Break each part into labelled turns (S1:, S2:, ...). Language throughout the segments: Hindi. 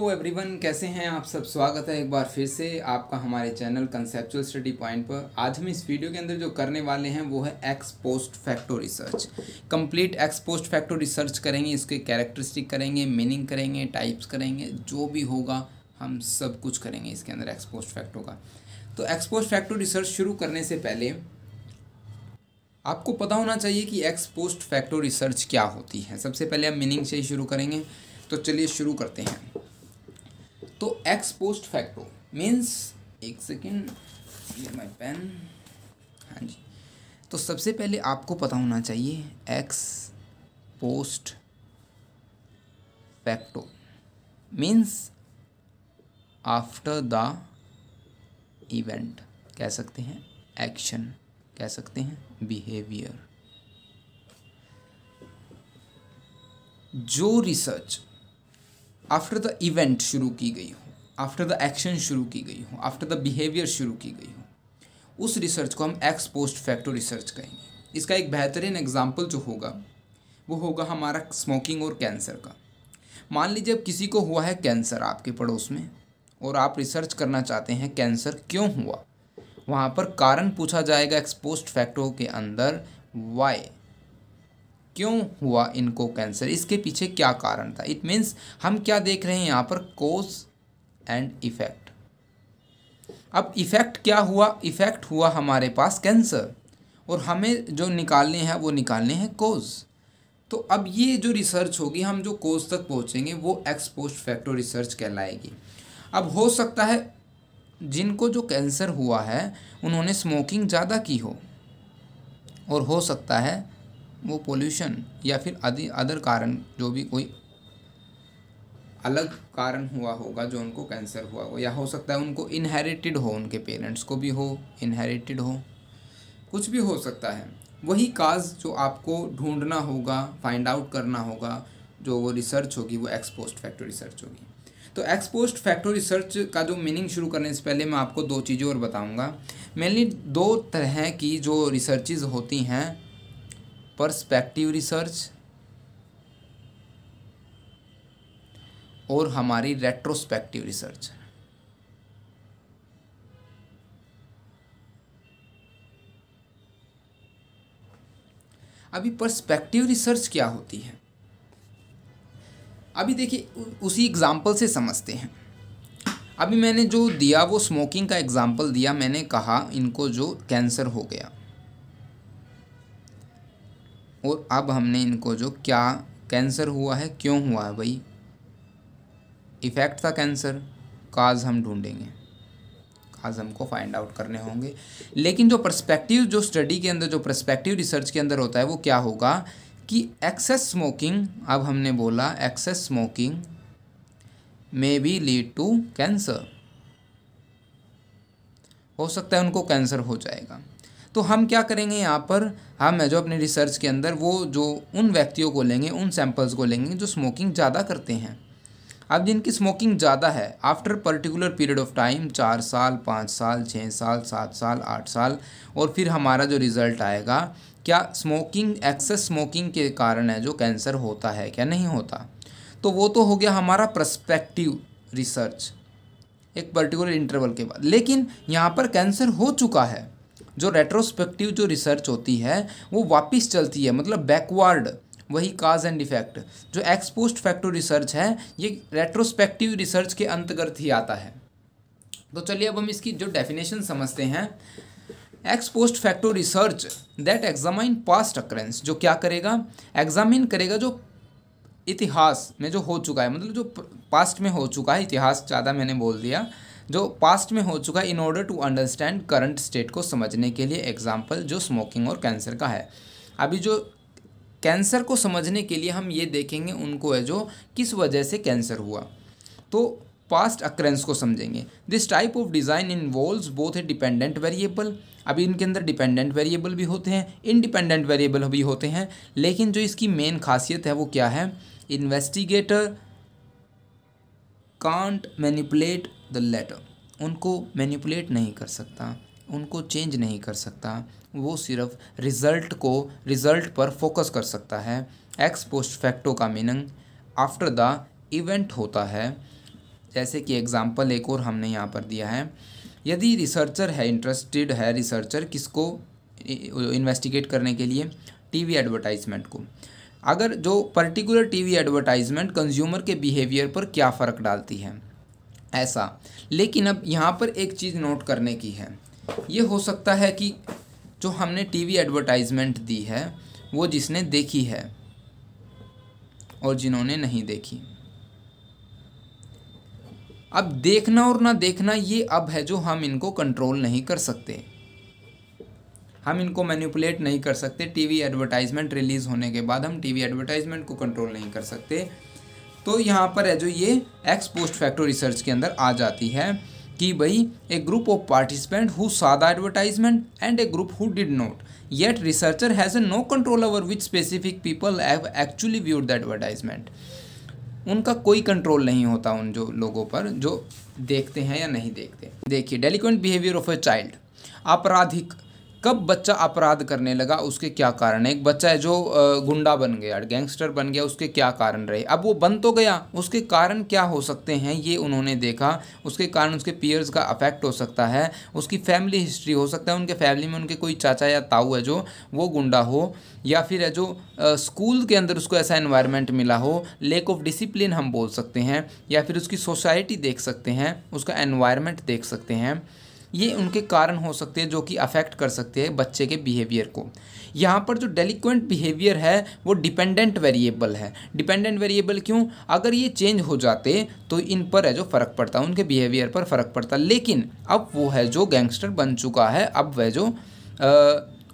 S1: एवरीवन, कैसे हैं आप सब। स्वागत है एक बार फिर से आपका हमारे चैनल कंसेप्चुअल स्टडी पॉइंट पर। आज हम इस वीडियो के अंदर जो करने वाले हैं वो है x post facto research. Complete x post facto research करेंगे, इसके कैरेक्टरिस्टिक करेंगे, मीनिंग करेंगे, टाइप्स करेंगे, जो भी होगा हम सब कुछ करेंगे इसके अंदर एक्स पोस्ट फैक्टो का। तो एक्स पोस्ट फैक्टो रिसर्च शुरू करने से पहले आपको पता होना चाहिए कि एक्स पोस्ट फैक्टो रिसर्च क्या होती है। सबसे पहले हम मीनिंग से ही शुरू करेंगे, तो चलिए शुरू करते हैं। तो एक्स पोस्ट फैक्टो मीन्स, एक सेकेंड, ये माय पेन, हाँ जी। तो सबसे पहले आपको पता होना चाहिए x post facto means after the event, कह सकते हैं एक्शन, कह सकते हैं बिहेवियर। जो रिसर्च आफ्टर द इवेंट शुरू की गई हो, आफ्टर द एक्शन शुरू की गई हो, आफ्टर द बिहेवियर शुरू की गई हो, उस रिसर्च को हम एक्स पोस्ट फैक्टो रिसर्च कहेंगे। इसका एक बेहतरीन एग्जाम्पल जो होगा वो होगा हमारा स्मोकिंग और कैंसर का। मान लीजिए अब किसी को हुआ है कैंसर आपके पड़ोस में और आप रिसर्च करना चाहते हैं कैंसर क्यों हुआ। वहाँ पर कारण पूछा जाएगा एक्स पोस्ट फैक्टो के अंदर, वाई, क्यों हुआ इनको कैंसर, इसके पीछे क्या कारण था। इट मीन्स हम क्या देख रहे हैं यहाँ पर, कोज एंड इफेक्ट। अब इफेक्ट क्या हुआ, इफेक्ट हुआ हमारे पास कैंसर और हमें जो निकालने हैं वो निकालने हैं कोज। तो अब ये जो रिसर्च होगी, हम जो कोज तक पहुँचेंगे वो एक्स पोस्ट फैक्टो रिसर्च कहलाएगी। अब हो सकता है जिनको जो कैंसर हुआ है उन्होंने स्मोकिंग ज़्यादा की हो, और हो सकता है वो पोल्यूशन या फिर अदर कारण, जो भी कोई अलग कारण हुआ होगा जो उनको कैंसर हुआ हो, या हो सकता है उनको इनहेरिटेड हो, उनके पेरेंट्स को भी हो, इनहेरिटेड हो, कुछ भी हो सकता है। वही काज जो आपको ढूंढना होगा, फाइंड आउट करना होगा, जो वो रिसर्च होगी वो एक्स पोस्ट फैक्टो रिसर्च होगी। तो एक्स पोस्ट फैक्टो रिसर्च का जो मीनिंग शुरू करने से पहले मैं आपको दो चीज़ें और बताऊंगा। मेनली दो तरह की जो रिसर्चेज होती हैं, पर्सपेक्टिव रिसर्च और हमारी रेट्रोस्पेक्टिव रिसर्च। अभी पर्सपेक्टिव रिसर्च क्या होती है, अभी देखिए उसी एग्जाम्पल से समझते हैं। अभी मैंने जो दिया वो स्मोकिंग का एग्जाम्पल दिया। मैंने कहा इनको जो कैंसर हो गया, और अब हमने इनको जो क्या कैंसर हुआ है, क्यों हुआ है, भाई इफ़ेक्ट था कैंसर, काज हम ढूंढेंगे, काज हमको फाइंड आउट करने होंगे। लेकिन जो पर्सपेक्टिव, जो स्टडी के अंदर, जो पर्सपेक्टिव रिसर्च के अंदर होता है वो क्या होगा कि एक्सेस स्मोकिंग, अब हमने बोला excess smoking may be lead to cancer, हो सकता है उनको कैंसर हो जाएगा। तो हम क्या करेंगे यहाँ पर, हम जो अपने रिसर्च के अंदर वो जो उन व्यक्तियों को लेंगे, उन सैंपल्स को लेंगे जो स्मोकिंग ज़्यादा करते हैं। अब जिनकी स्मोकिंग ज़्यादा है, after particular period of time, 4 साल, 5 साल, 6 साल, 7 साल, 8 साल, और फिर हमारा जो रिज़ल्ट आएगा, क्या स्मोकिंग, एक्सेस स्मोकिंग के कारण है जो कैंसर होता है क्या नहीं होता। तो वो तो हो गया हमारा पर्सपेक्टिव रिसर्च एक पर्टिकुलर इंटरवल के बाद। लेकिन यहाँ पर कैंसर हो चुका है, जो रेट्रोस्पेक्टिव जो रिसर्च होती है वो वापस चलती है, मतलब बैकवर्ड, वही काज एंड इफेक्ट। जो एक्स पोस्ट फैक्टो रिसर्च है ये रेट्रोस्पेक्टिव रिसर्च के अंतर्गत ही आता है। तो चलिए अब हम इसकी जो डेफिनेशन समझते हैं। X post facto research that examine past occurrence, जो क्या करेगा, एग्जामिन करेगा जो इतिहास में जो हो चुका है, मतलब जो पास्ट में हो चुका है, इतिहास ज़्यादा मैंने बोल दिया, जो पास्ट में हो चुका है, in order to understand current state को समझने के लिए। एग्जाम्पल जो स्मोकिंग और कैंसर का है। अभी जो कैंसर को समझने के लिए हम ये देखेंगे उनको है जो किस वजह से कैंसर हुआ, तो पास्ट अक्रेंस को समझेंगे। This type of design involves both A dependent variable, अभी इनके अंदर डिपेंडेंट वेरिएबल भी होते हैं, इंडिपेंडेंट वेरिएबल भी होते हैं, लेकिन जो इसकी मेन खासियत है वो क्या है, investigator can't manipulate the letter, उनको मैनिपुलेट नहीं कर सकता, उनको चेंज नहीं कर सकता, वो सिर्फ रिज़ल्ट पर फोकस कर सकता है। एक्स पोस्ट फैक्टो का मीनिंग आफ्टर द इवेंट होता है, जैसे कि एग्जांपल एक और हमने यहाँ पर दिया है, यदि रिसर्चर है, इंटरेस्टेड है रिसर्चर किसको इन्वेस्टिगेट करने के लिए, टीवी एडवर्टाइजमेंट को, अगर जो पर्टिकुलर टीवी एडवर्टाइजमेंट कंज्यूमर के बिहेवियर पर क्या फ़र्क डालती है ऐसा। लेकिन अब यहाँ पर एक चीज़ नोट करने की है, ये हो सकता है कि जो हमने टीवी एडवर्टाइजमेंट दी है वो जिसने देखी है और जिन्होंने नहीं देखी। अब देखना और ना देखना ये अब है जो हम इनको कंट्रोल नहीं कर सकते, हम इनको मैनिपुलेट नहीं कर सकते। टीवी एडवर्टाइजमेंट रिलीज़ होने के बाद हम टीवी एडवर्टाइजमेंट को कंट्रोल नहीं कर सकते। तो यहाँ पर है जो ये एक्स पोस्ट फैक्टो रिसर्च के अंदर आ जाती है कि भाई a group of participant who saw the advertisement and a group who did not, yet researcher has a no control over which specific people have actually viewed the advertisement। उनका कोई कंट्रोल नहीं होता उन जो लोगों पर जो देखते हैं या नहीं देखते। देखिए delinquent behaviour of a child, आपराधिक, कब बच्चा अपराध करने लगा, उसके क्या कारण है। एक बच्चा है जो गुंडा बन गया, गैंगस्टर बन गया, उसके क्या कारण रहे। अब वो बन तो गया, उसके कारण क्या हो सकते हैं ये उन्होंने देखा। उसके कारण उसके पीयर्स का अफेक्ट हो सकता है, उसकी फैमिली हिस्ट्री हो सकता है, उनके फैमिली में उनके कोई चाचा या ताऊ है जो वो गुंडा हो, या फिर है जो स्कूल के अंदर उसको ऐसा एनवायरनमेंट मिला हो, लेक ऑफ डिसिप्लिन हम बोल सकते हैं, या फिर उसकी सोसाइटी देख सकते हैं, उसका एनवायरनमेंट देख सकते हैं। ये उनके कारण हो सकते हैं जो कि अफेक्ट कर सकते हैं बच्चे के बिहेवियर को। यहाँ पर जो डेलिक्वेंट बिहेवियर है वो डिपेंडेंट वेरिएबल है। डिपेंडेंट वेरिएबल क्यों, अगर ये चेंज हो जाते तो इन पर है जो फ़र्क पड़ता, उनके बिहेवियर पर फ़र्क पड़ता। लेकिन अब वो है जो गैंगस्टर बन चुका है, अब वह जो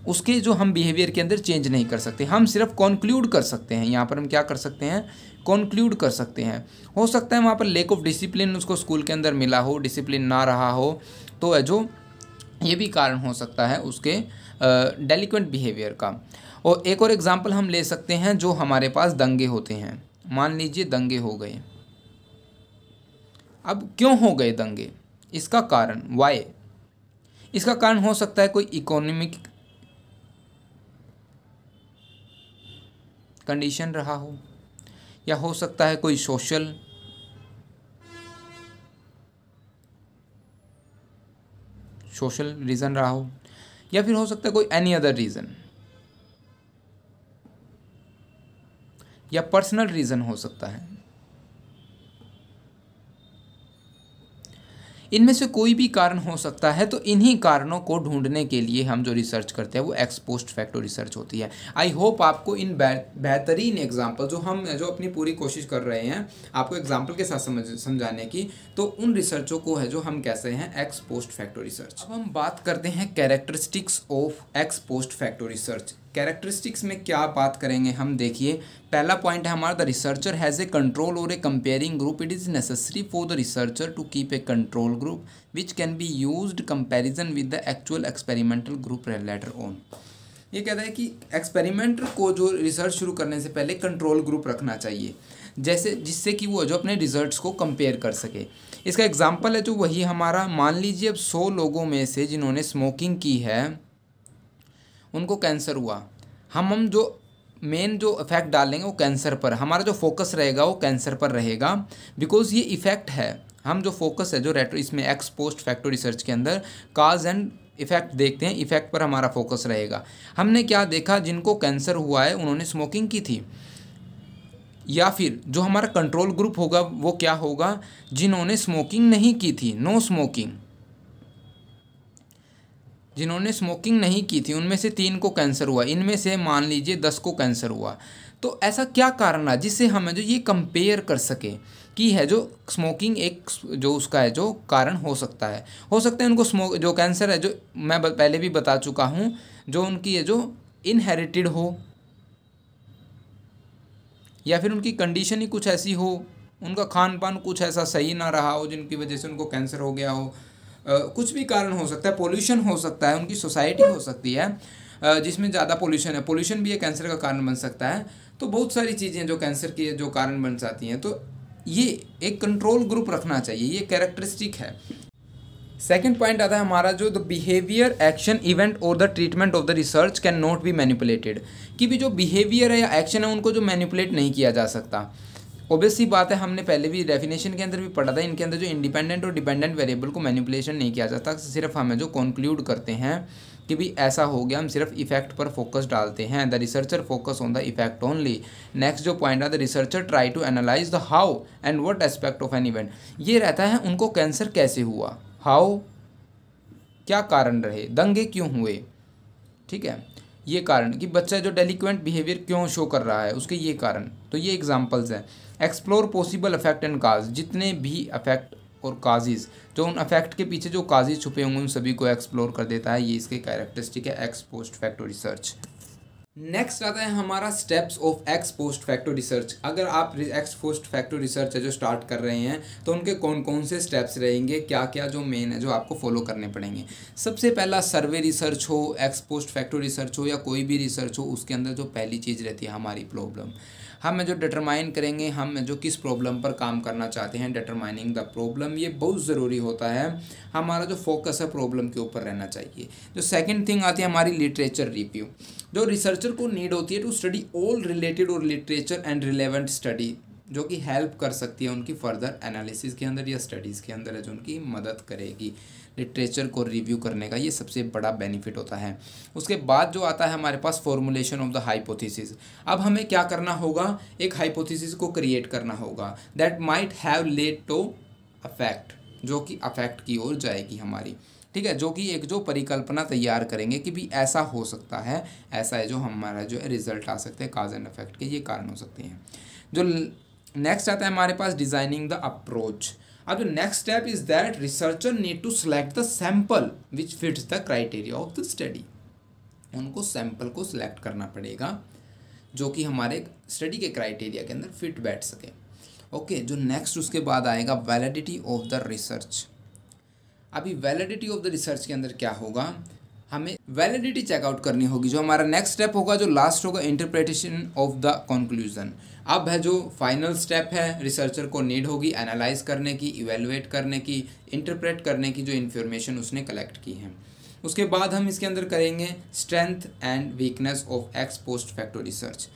S1: उसके जो हम बिहेवियर के अंदर चेंज नहीं कर सकते, हम सिर्फ कॉन्क्लूड कर सकते हैं। यहाँ पर हम क्या कर सकते हैं, कॉन्क्लूड कर सकते हैं। हो सकता है वहाँ पर लेक ऑफ डिसिप्लिन उसको स्कूल के अंदर मिला हो, डिसिप्लिन ना रहा हो, तो है जो ये भी कारण हो सकता है उसके डेलिक्वेंट बिहेवियर का। और एक और एग्जांपल हम ले सकते हैं, जो हमारे पास दंगे होते हैं। मान लीजिए दंगे हो गए, अब क्यों हो गए दंगे, इसका कारण वाई, इसका कारण हो सकता है कोई इकोनॉमिक कंडीशन रहा हो, या हो सकता है कोई सोशल रीज़न रहा हो, या फिर हो सकता है कोई एनी अदर रीज़न, या पर्सनल रीज़न हो सकता है। इनमें से कोई भी कारण हो सकता है। तो इन्हीं कारणों को ढूंढने के लिए हम जो रिसर्च करते हैं वो एक्स पोस्ट फैक्टो रिसर्च होती है। आई होप आपको इन बेहतरीन एग्जाम्पल जो अपनी पूरी कोशिश कर रहे हैं आपको एग्जाम्पल के साथ समझाने की, तो उन रिसर्चों को है जो हम कहते हैं एक्स पोस्ट फैक्टो रिसर्च। अब हम बात करते हैं characteristics of x post facto research. Characteristics में क्या बात करेंगे हम, देखिए पहला पॉइंट है हमारा, the researcher has a control और a comparing group. It is necessary for the researcher to keep a control group which can be used comparison with the actual experimental group later on. ये कहता है कि एक्सपेरिमेंट को जो रिसर्च शुरू करने से पहले कंट्रोल ग्रुप रखना चाहिए, जैसे जिससे कि वो जो अपने रिजल्ट्स को कंपेयर कर सके। इसका एग्जाम्पल है जो वही हमारा, मान लीजिए अब 100 लोगों में से जिन्होंने स्मोकिंग की है उनको कैंसर हुआ, हम जो मेन जो इफ़ेक्ट डालेंगे वो कैंसर पर, हमारा जो फोकस रहेगा वो कैंसर पर रहेगा, बिकॉज ये इफ़ेक्ट है। हम जो फोकस है जो इसमें एक्स पोस्ट फैक्टो रिसर्च के अंदर काज एंड इफ़ेक्ट देखते हैं, इफ़ेक्ट पर हमारा फोकस रहेगा। हमने क्या देखा, जिनको कैंसर हुआ है उन्होंने स्मोकिंग की थी, या फिर जो हमारा कंट्रोल ग्रुप होगा वो क्या होगा, जिन्होंने स्मोकिंग नहीं की थी, नो स्मोकिंग। जिन्होंने स्मोकिंग नहीं की थी उनमें से 3 को कैंसर हुआ, इनमें से मान लीजिए 10 को कैंसर हुआ। तो ऐसा क्या कारण है जिससे हमें जो ये कंपेयर कर सके कि है जो स्मोकिंग एक जो उसका है जो कारण हो सकता है उनको जो कैंसर है, जो मैं पहले भी बता चुका हूँ, जो उनकी है जो इनहेरिटेड हो, या फिर उनकी कंडीशन ही कुछ ऐसी हो, उनका खान पान कुछ ऐसा सही ना रहा हो जिनकी वजह से उनको कैंसर हो गया हो। कुछ भी कारण हो सकता है, पोल्यूशन हो सकता है, उनकी सोसाइटी हो सकती है जिसमें ज़्यादा पोल्यूशन है, पोल्यूशन भी एक कैंसर का कारण बन सकता है। तो बहुत सारी चीज़ें जो कैंसर की जो कारण बन जाती हैं, तो ये एक कंट्रोल ग्रुप रखना चाहिए, ये कैरेक्टरिस्टिक है। सेकेंड पॉइंट आता है हमारा जो द बिहेवियर, एक्शन, इवेंट और the treatment of the research can not be manipulated, कि भी जो बिहेवियर है या एक्शन है उनको जो मैनिपुलेट नहीं किया जा सकता। ऑब्वियस सी बात है, हमने पहले भी डेफिनेशन के अंदर भी पढ़ा था, इनके अंदर जो इंडिपेंडेंट और डिपेंडेंट वेरिएबल को मैनिपुलेशन नहीं किया जाता, सिर्फ हमें जो कंक्लूड करते हैं कि भी ऐसा हो गया, हम सिर्फ इफेक्ट पर फोकस डालते हैं। The researcher focus on the effect only. Next जो पॉइंट है, the researcher try to analyse the how and what aspect of an event. ये रहता है उनको कैंसर कैसे हुआ, हाउ क्या कारण रहे, दंगे क्यों हुए, ठीक है, ये कारण कि बच्चा जो डेलिक्वेंट बिहेवियर क्यों शो कर रहा है, उसके ये कारण। तो ये एग्जांपल्स हैं। Explore possible affect and cause, जितने भी अफेक्ट और काजेज, जो उन अफेक्ट के पीछे जो काजेज छुपे होंगे उन सभी को एक्सप्लोर कर देता है। ये इसके कैरेक्टरिस्टिक है x post facto research. Next आता है हमारा steps of x post facto research. अगर आप एक्स पोस्ट फैक्टो रिसर्च है जो स्टार्ट कर रहे हैं तो उनके कौन कौन से स्टेप्स रहेंगे, क्या क्या जो मेन है जो आपको फॉलो करने पड़ेंगे। सबसे पहला सर्वे रिसर्च हो, एक्स पोस्ट फैक्टो रिसर्च हो या कोई भी रिसर्च हो, उसके अंदर जो पहली चीज़ रहती है हमारी प्रॉब्लम। हम जो डिटरमाइन करेंगे हम जो किस प्रॉब्लम पर काम करना चाहते हैं, डिटरमाइनिंग द प्रॉब्लम, ये बहुत ज़रूरी होता है। हमारा जो फोकस है प्रॉब्लम के ऊपर रहना चाहिए। जो सेकंड थिंग आती है हमारी लिटरेचर रिव्यू। जो रिसर्चर को नीड होती है टू स्टडी ऑल रिलेटेड और लिटरेचर एंड रिलेवेंट स्टडी, जो कि हेल्प कर सकती है उनकी फर्दर एनालिसिस के अंदर या स्टडीज़ के अंदर है, जो उनकी मदद करेगी। लिटरेचर को रिव्यू करने का ये सबसे बड़ा बेनिफिट होता है। उसके बाद जो आता है हमारे पास फॉर्मुलेशन ऑफ द हाइपोथेसिस। अब हमें क्या करना होगा, एक हाइपोथेसिस को क्रिएट करना होगा that might have led to affect, जो कि अफेक्ट की ओर जाएगी हमारी, ठीक है, जो कि एक जो परिकल्पना तैयार करेंगे कि भी ऐसा हो सकता है, ऐसा है जो हमारा जो है रिजल्ट आ सकते हैं, काज एंड अफेक्ट के ये कारण हो सकते हैं। जो नेक्स्ट आता है हमारे पास डिजाइनिंग द अप्रोच। अब जो next step is that researcher need to select the sample which fits the criteria of the study. उनको सैंपल को सिलेक्ट करना पड़ेगा जो कि हमारे स्टडी के क्राइटेरिया के अंदर फिट बैठ सके। ओके, जो नेक्स्ट उसके बाद आएगा वैलिडिटी ऑफ द रिसर्च। अभी वैलिडिटी ऑफ द रिसर्च के अंदर क्या होगा, हमें वैलिडिटी चेकआउट करनी होगी। जो हमारा नेक्स्ट स्टेप होगा, जो लास्ट होगा, इंटरप्रिटेशन ऑफ द कंक्लूजन। अब है जो फाइनल स्टेप है, रिसर्चर को नीड होगी एनालाइज करने की, इवेलुएट करने की, इंटरप्रेट करने की जो इन्फॉर्मेशन उसने कलेक्ट की है। उसके बाद हम इसके अंदर करेंगे strength and weakness of x post facto research.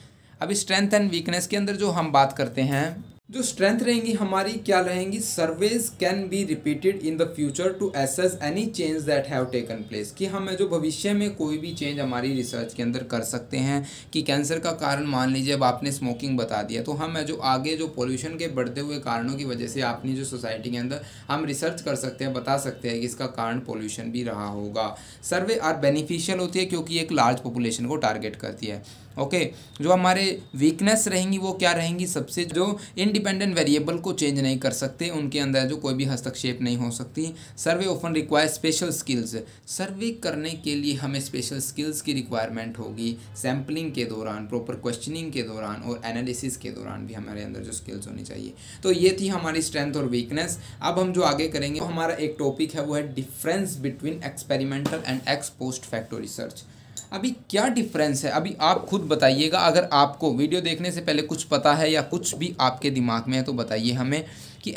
S1: अभी स्ट्रेंथ एंड वीकनेस के अंदर जो हम बात करते हैं, जो स्ट्रेंथ रहेंगी हमारी क्या रहेंगी, surveys can be repeated in the future to assess any change that have taken place. कि हम जो भविष्य में कोई भी चेंज हमारी रिसर्च के अंदर कर सकते हैं। कि कैंसर का कारण मान लीजिए अब आपने स्मोकिंग बता दिया, तो हम जो आगे जो पोल्यूशन के बढ़ते हुए कारणों की वजह से अपनी जो सोसाइटी के अंदर हम रिसर्च कर सकते हैं, बता सकते हैं कि इसका कारण पोल्यूशन भी रहा होगा। सर्वे आर बेनिफिशियल होती है क्योंकि एक लार्ज पॉपुलेशन को टारगेट करती है। ओके, जो हमारे वीकनेस रहेंगी वो क्या रहेंगी, सबसे जो इंडिपेंडेंट वेरिएबल को चेंज नहीं कर सकते, उनके अंदर जो कोई भी हस्तक्षेप नहीं हो सकती। सर्वे ऑफन रिक्वायर स्पेशल स्किल्स। सर्वे करने के लिए हमें स्पेशल स्किल्स की रिक्वायरमेंट होगी। सैम्पलिंग के दौरान, प्रॉपर क्वेश्चनिंग के दौरान और एनालिसिस के दौरान भी हमारे अंदर जो स्किल्स होनी चाहिए। तो ये थी हमारी स्ट्रेंथ और वीकनेस। अब हम जो आगे करेंगे तो हमारा एक टॉपिक है वो है difference between experimental and x post facto research. अभी क्या डिफरेंस है, अभी आप खुद बताइएगा। अगर आपको वीडियो देखने से पहले कुछ पता है या कुछ भी आपके दिमाग में है तो बताइए हमें कि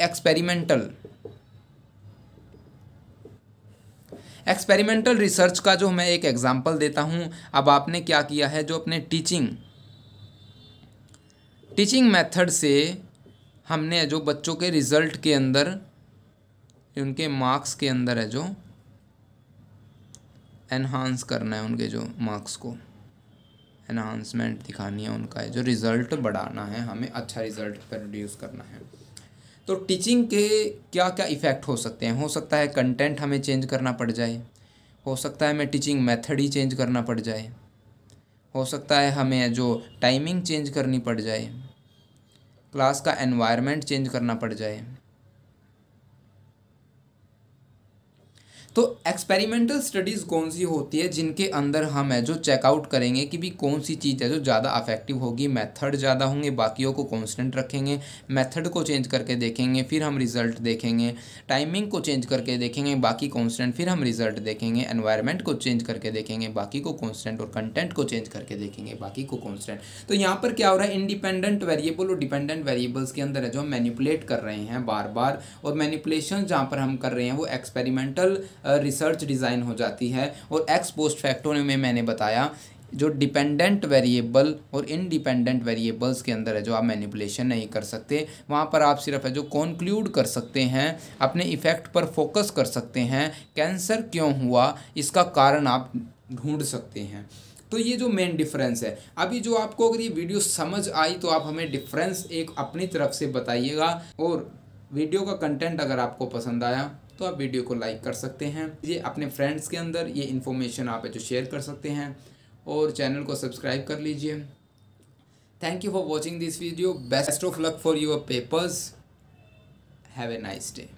S1: एक्सपेरिमेंटल रिसर्च का जो मैं एक एग्जांपल देता हूं। अब आपने क्या किया है, जो अपने टीचिंग मेथड से हमने जो बच्चों के रिजल्ट के अंदर, उनके मार्क्स के अंदर है जो एनहांस करना है, उनके जो मार्क्स को एनहांसमेंट दिखानी है, उनका है जो रिज़ल्ट बढ़ाना है, हमें अच्छा रिज़ल्ट प्रोड्यूस करना है। तो टीचिंग के क्या क्या इफ़ेक्ट हो सकते हैं। हो सकता है कंटेंट हमें चेंज करना पड़ जाए, हो सकता है हमें टीचिंग मेथड ही चेंज करना पड़ जाए, हो सकता है हमें जो टाइमिंग चेंज करनी पड़ जाए, क्लास का एनवायरनमेंट चेंज करना पड़ जाए। तो एक्सपेरिमेंटल स्टडीज़ कौन सी होती है जिनके अंदर हम है जो चेकआउट करेंगे कि भी कौन सी चीज़ है जो ज़्यादा अफेक्टिव होगी, मेथड ज़्यादा होंगे, बाकियों को कांस्टेंट रखेंगे, मेथड को चेंज करके देखेंगे, फिर हम रिज़ल्ट देखेंगे, टाइमिंग को चेंज करके देखेंगे, बाकी कांस्टेंट, फिर हम रिज़ल्ट देखेंगे, एनवायरनमेंट को चेंज करके देखेंगे, बाकी को कांस्टेंट, और कंटेंट को चेंज करके देखेंगे, बाकी को कांस्टेंट। तो यहाँ पर क्या हो रहा है, इंडिपेंडेंट वेरिएबल और डिपेंडेंट वेरिएबल्स के अंदर है जो हम मैनिपुलेट कर रहे हैं बार बार, और मैनिपुलेशन जहाँ पर हम कर रहे हैं वो एक्सपेरिमेंटल रिसर्च डिज़ाइन हो जाती है। और एक्स पोस्ट फैक्टो में मैंने बताया जो डिपेंडेंट वेरिएबल और इंडिपेंडेंट वेरिएबल्स के अंदर है जो आप मैनिपुलेशन नहीं कर सकते, वहाँ पर आप सिर्फ है जो कॉन्क्लूड कर सकते हैं, अपने इफ़ेक्ट पर फोकस कर सकते हैं, कैंसर क्यों हुआ इसका कारण आप ढूंढ सकते हैं। तो ये जो मेन डिफरेंस है, अभी जो आपको अगर ये वीडियो समझ आई तो आप हमें डिफरेंस एक अपनी तरफ से बताइएगा, और वीडियो का कंटेंट अगर आपको पसंद आया तो आप वीडियो को लाइक कर सकते हैं, ये अपने फ्रेंड्स के अंदर ये इन्फॉर्मेशन आप है जो शेयर कर सकते हैं, और चैनल को सब्सक्राइब कर लीजिए। Thank you for watching this video, best of luck for your papers, have a nice day.